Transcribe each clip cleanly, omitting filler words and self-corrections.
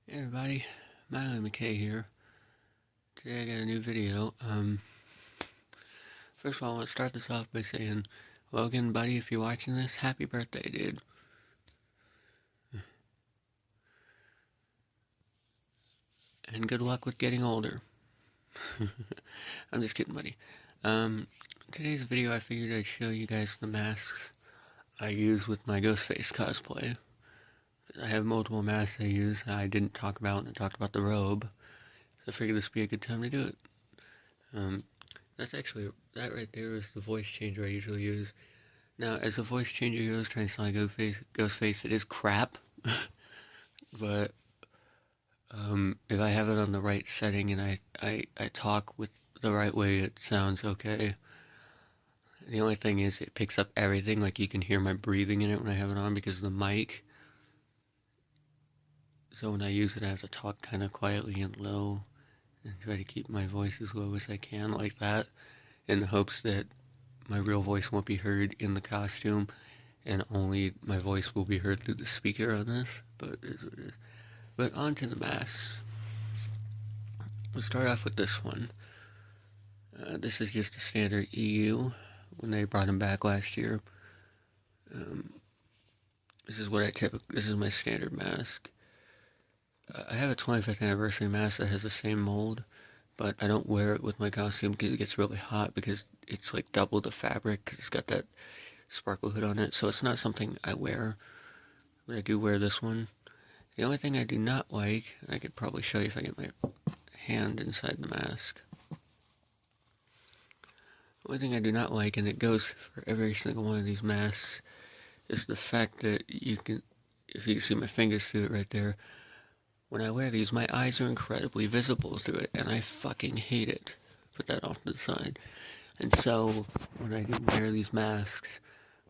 Hey everybody, Milo McKay here. Today I got a new video. First of all, I want to start this off by saying, Logan, buddy, if you're watching this, happy birthday, dude. And good luck with getting older. I'm just kidding, buddy. Um, Today's video, I figured I'd show you guys the masks I use with my Ghostface cosplay. I have multiple masks I use I didn't talk about, and I talked about the robe. So I figured this would be a good time to do it. Um, that right there is the voice changer I usually use. Now, as a voice changer goes, trying to sound like Ghostface, it is crap. But if I have it on the right setting and I talk with the right way, it sounds okay. The only thing is it picks up everything, like you can hear my breathing in it when I have it on because of the mic. So when I use it, I have to talk kind of quietly and low and try to keep my voice as low as I can, like that, in the hopes that my real voice won't be heard in the costume and only my voice will be heard through the speaker on this, but it is what it is. But on to the masks. We'll start off with this one. This is just a standard EU when they brought him back last year. This is this is my standard mask. I have a 25th anniversary mask that has the same mold, but I don't wear it with my costume because it gets really hot because it's like double the fabric because it's got that sparkle hood on it, so it's not something I wear, but I do wear this one. The only thing I do not like, and I could probably show you if I get my hand inside the mask. The only thing I do not like, and it goes for every single one of these masks, is the fact that you can, if you can see my fingers through it right there, when I wear these, my eyes are incredibly visible through it, and I fucking hate it. Put that off to the side. And so, when I do wear these masks,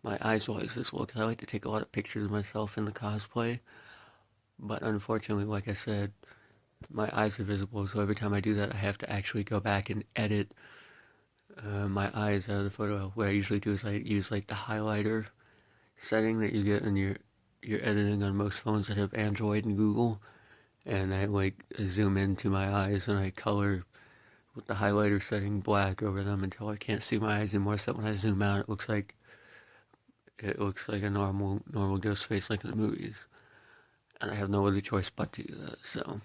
my eyes are always visible because I like to take a lot of pictures of myself in the cosplay. But unfortunately, like I said, my eyes are visible, so every time I do that, I have to actually go back and edit my eyes out of the photo. What I usually do is I use like the highlighter setting that you get in your editing on most phones that have Android and Google, and I like zoom into my eyes and I color with the highlighter setting black over them until I can't see my eyes anymore. So when I zoom out, it looks like a normal ghost face like in the movies, and I have no other choice but to do that. So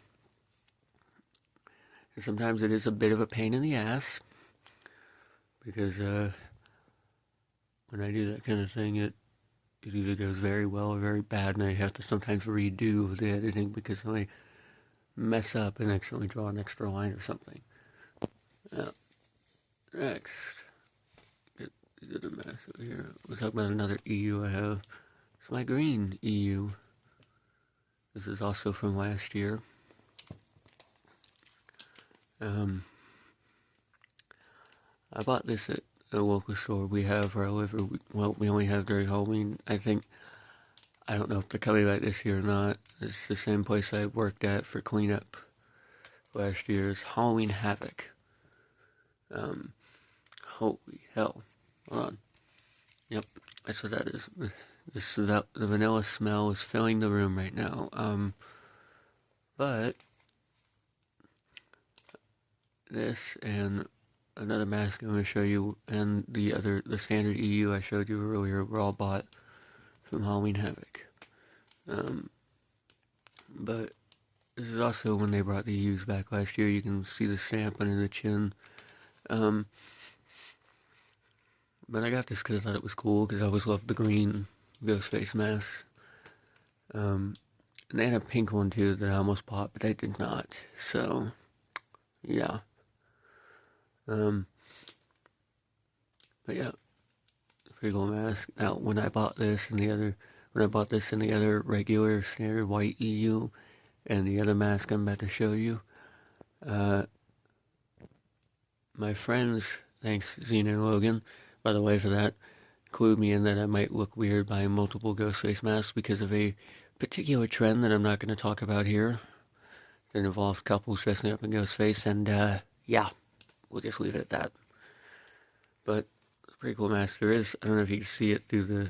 and sometimes it is a bit of a pain in the ass because when I do that kind of thing, it either goes very well or very bad, and I have to sometimes redo the editing because I mess up and accidentally draw an extra line or something. Now, next, get the other mask over here. We'll talk about another EU I have. It's my green EU. This is also from last year. I bought this at a local store we have where I live. We only have during Halloween. I don't know if they're coming back this year or not. It's the same place I worked at for cleanup last year's Halloween Havoc. Holy hell. Hold on. Yep, that's what that is. The vanilla smell is filling the room right now. But this and another mask I'm going to show you, and the standard EU I showed you earlier, were all bought from Halloween Havoc. But this is also when they brought the EUs back last year. You can see the stamp under the chin. But I got this because I thought it was cool, because I always loved the green Ghostface mask. And they had a pink one too that I almost bought, but they did not. So, yeah. But yeah, pretty cool mask. Now, when I bought this and the other regular standard white EU, and the other mask I'm about to show you, my friends, thanks Xena and Logan, by the way, for that, clued me in that I might look weird buying multiple Ghostface masks because of a particular trend that I'm not going to talk about here that involves couples dressing up in Ghostface, and yeah, we'll just leave it at that. But it's a pretty cool mask. I don't know if you can see it through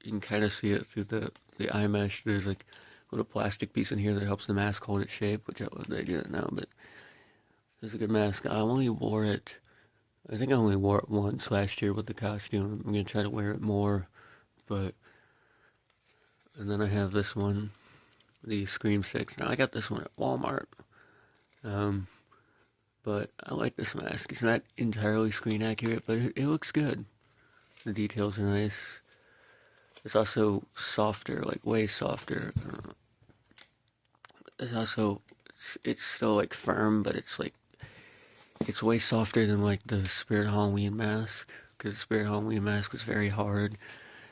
you can kind of see it through the eye mesh. There's like little plastic piece in here that helps the mask hold its shape, which I love that I do it now, but it's a good mask. I only wore it, I think I only wore it once last year with the costume. I'm going to try to wear it more, but, and then I have this one, the Scream 6. Now I got this one at Walmart, but I like this mask. It's not entirely screen accurate, but it looks good. The details are nice. It's also softer, like way softer. It's also, it's still like firm, but it's like, it's way softer than like the Spirit Halloween mask, because the Spirit Halloween mask was very hard.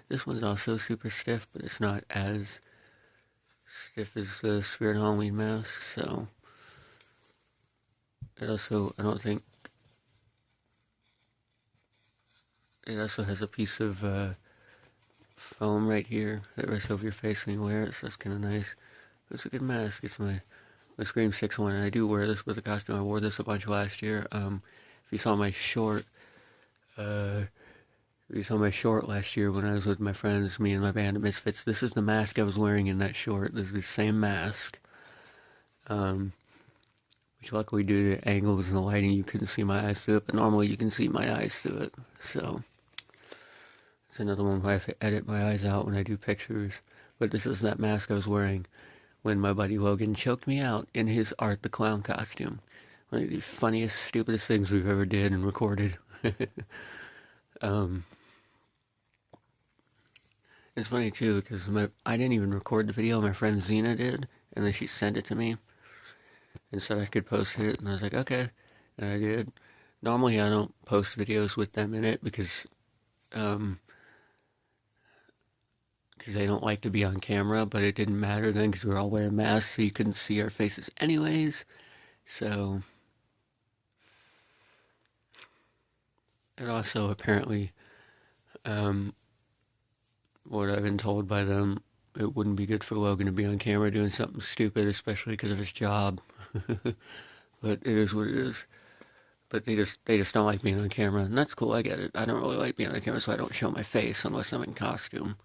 This one's also super stiff, but it's not as stiff as the Spirit Halloween mask, so it also, I don't think, it also has a piece of foam right here that rests over your face when you wear it, so that's kind of nice. It's a good mask. It's my Scream 6 one, and I do wear this with a costume. I wore this a bunch last year. If you saw my short, last year when I was with my friends, me and my band of Misfits, this is the mask I was wearing in that short. This is the same mask. Which luckily due to the angles and the lighting, you couldn't see my eyes through it, but normally you can see my eyes through it. So, it's another one where I have to edit my eyes out when I do pictures. But this is that mask I was wearing when my buddy Logan choked me out in his Art the Clown costume. One of the funniest, stupidest things we've ever did and recorded. It's funny too, because I didn't even record the video, my friend Zena did, and then she sent it to me and said I could post it, and I was like, okay, and I did. Normally I don't post videos with them in it because they don't like to be on camera, but it didn't matter then because we were all wearing masks, so you couldn't see our faces anyways. So, and also apparently, what I've been told by them, it wouldn't be good for Logan to be on camera doing something stupid, especially because of his job. But it is what it is. But they just don't like being on camera, and that's cool. I get it. I don't really like being on camera, so I don't show my face unless I'm in costume.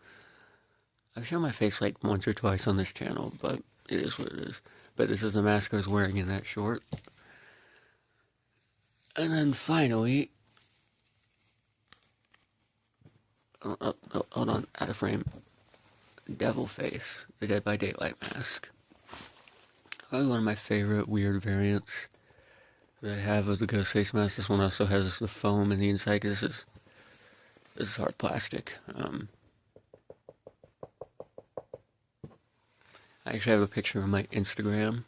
I've shown my face like once or twice on this channel, but it is what it is. But this is the mask I was wearing in that short. And then finally, hold on, out of frame. Devil Face, the Dead by Daylight mask. Probably one of my favorite weird variants that I have of the ghost face mask. This one also has the foam in the inside, because this is hard plastic. I actually have a picture on my Instagram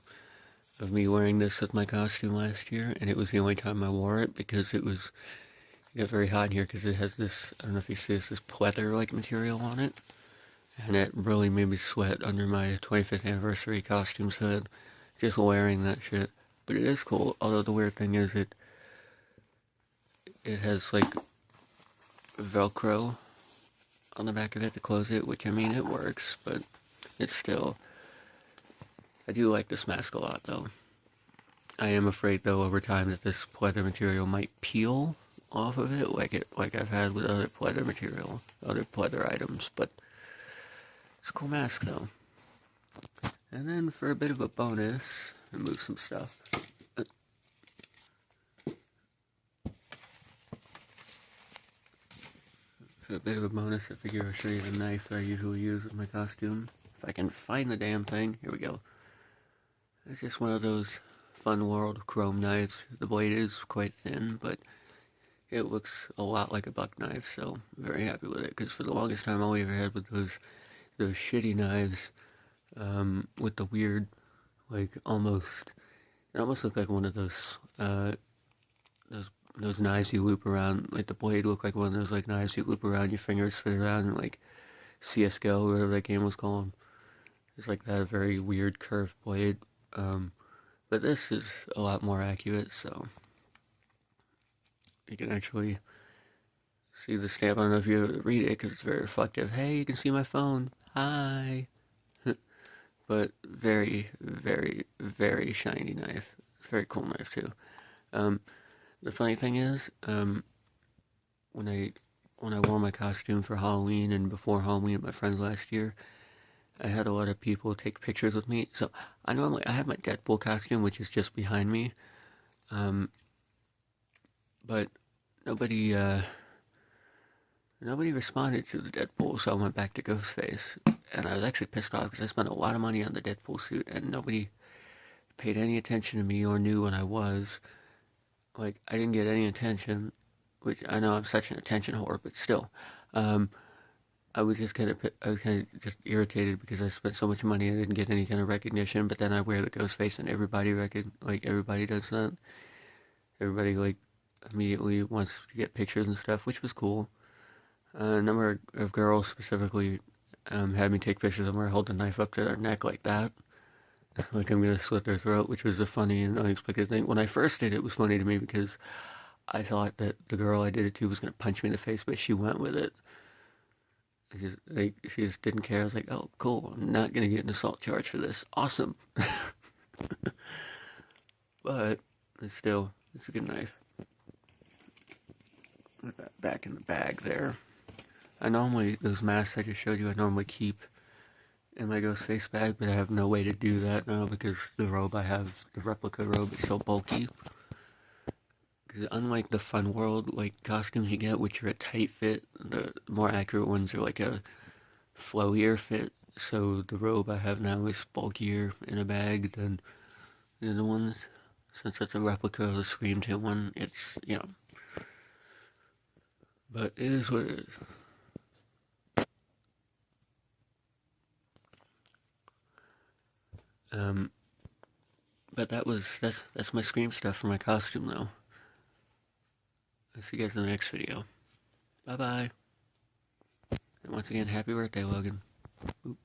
of me wearing this with my costume last year, and it was the only time I wore it because it got very hot in here because it has this, I don't know if you see this pleather-like material on it, and it really made me sweat under my 25th anniversary costume's hood, just wearing that shit. But it is cool, although the weird thing is it has like Velcro on the back of it to close it, which I mean it works, but it's still, I do like this mask a lot though. I am afraid though over time that this pleather material might peel off of it like I've had with other pleather material, other pleather items, but it's a cool mask though. And then for a bit of a bonus, I move some stuff. For a bit of a bonus, I figure I'll show you the knife that I usually use with my costume. If I can find the damn thing. Here we go. It's just one of those Fun World chrome knives. The blade is quite thin, but it looks a lot like a buck knife, so I'm very happy with it. Because for the longest time, all we ever had with those shitty knives, with the weird, like it almost looked like one of those knives you loop around. Like the blade looked like one of those like knives you loop around your fingers, spin around, and like CS:GO or whatever that game was called. It's like that very weird curved blade. But this is a lot more accurate, so you can actually see the stamp. I don't know if you read it because it's very reflective. Hey, you can see my phone. Hi. But very, very, very shiny knife. Very cool knife too. The funny thing is, when I wore my costume for Halloween and before Halloween with my friends last year, I had a lot of people take pictures with me. So I have my Deadpool costume, which is just behind me. Um, but nobody nobody responded to the Deadpool, so I went back to Ghostface, and I was actually pissed off because I spent a lot of money on the Deadpool suit, and nobody paid any attention to me or knew when I was. Like, I didn't get any attention, which I know I'm such an attention whore, but still. Um, I was kind of just irritated because I spent so much money and I didn't get any kind of recognition. But then I wear the ghost face and everybody does that. Everybody like immediately wants to get pictures and stuff, which was cool. A number of girls specifically had me take pictures of them where I hold the knife up to their neck like that, like I'm gonna slit their throat, which was a funny and unexpected thing. When I first did it, it was funny to me because I thought that the girl I did it to was gonna punch me in the face, but she went with it. She just didn't care. I was like, oh, cool. I'm not gonna get an assault charge for this. Awesome. But it's a good knife. Put that back in the bag there. Those masks I just showed you, I normally keep in my ghost face bag, but I have no way to do that now because the robe I have, the replica robe, is so bulky. Because unlike the Fun World like costumes you get, which are a tight fit, the more accurate ones are like a flowier fit. So the robe I have now is bulkier in a bag than the other ones. Since it's a replica of the Scream 2 one, it's, but it is what it is. Um, but that's my Scream stuff for my costume though. I'll see you guys in the next video. Bye bye. And once again, happy birthday, Logan. Boop.